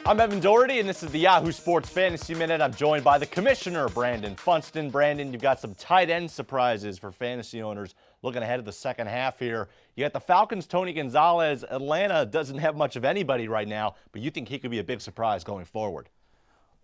I'm Evan Doherty, and this is the Yahoo Sports Fantasy Minute. I'm joined by the commissioner, Brandon Funston. Brandon, you've got some tight end surprises for fantasy owners looking ahead of the second half here. You got the Falcons' Tony Gonzalez. Atlanta doesn't have much of anybody right now, but you think he could be a big surprise going forward?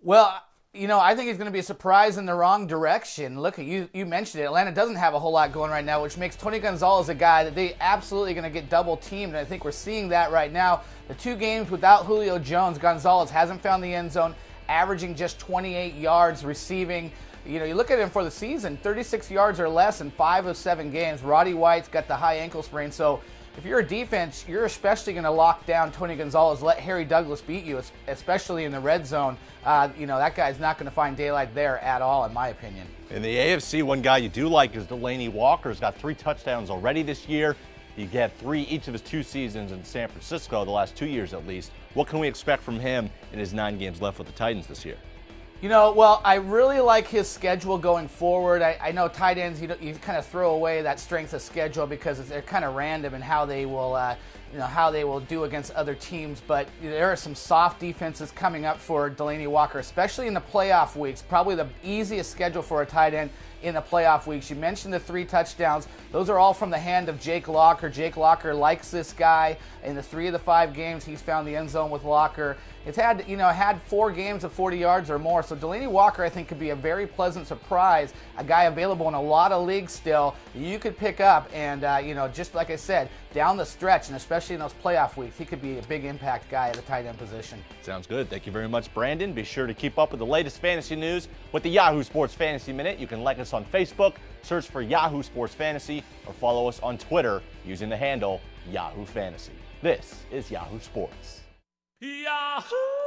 Well, I think he's going to be a surprise in the wrong direction. Look, you mentioned it. Atlanta doesn't have a whole lot going right now, which makes Tony Gonzalez a guy that they absolutely going to get double teamed, and I think we're seeing that right now. The 2 games without Julio Jones, Gonzalez hasn't found the end zone, averaging just 28 yards receiving. You look at him for the season, 36 yards or less in 5 of 7 games. Roddy White's got the high ankle sprain, so if you're a defense, you're especially going to lock down Tony Gonzalez, let Harry Douglas beat you, especially in the red zone. That guy's not going to find daylight there at all, in my opinion. In the AFC, one guy you do like is Delanie Walker. He's got 3 touchdowns already this year. He had 3 each of his 2 seasons in San Francisco, the last 2 years at least. What can we expect from him in his 9 games left with the Titans this year? Well, I really like his schedule going forward. I know tight ends, you kind of throw away that strength of schedule because they're kind of random in how they will do against other teams. But there are some soft defenses coming up for Delanie Walker, especially in the playoff weeks. Probably the easiest schedule for a tight end in the playoff weeks. You mentioned the 3 touchdowns. Those are all from the hand of Jake Locker. Jake Locker likes this guy. In the 3 of the 5 games, he's found the end zone with Locker. It's had 4 games of 40 yards or more. So Delanie Walker, I think, could be a very pleasant surprise. A guy available in a lot of leagues still that you could pick up. And, just like I said, down the stretch, and especially in those playoff weeks, he could be a big impact guy at the tight end position. Sounds good. Thank you very much, Brandon. Be sure to keep up with the latest fantasy news with the Yahoo Sports Fantasy Minute. You can like us on Facebook, search for Yahoo Sports Fantasy, or follow us on Twitter using the handle Yahoo Fantasy. This is Yahoo Sports. Yahoo!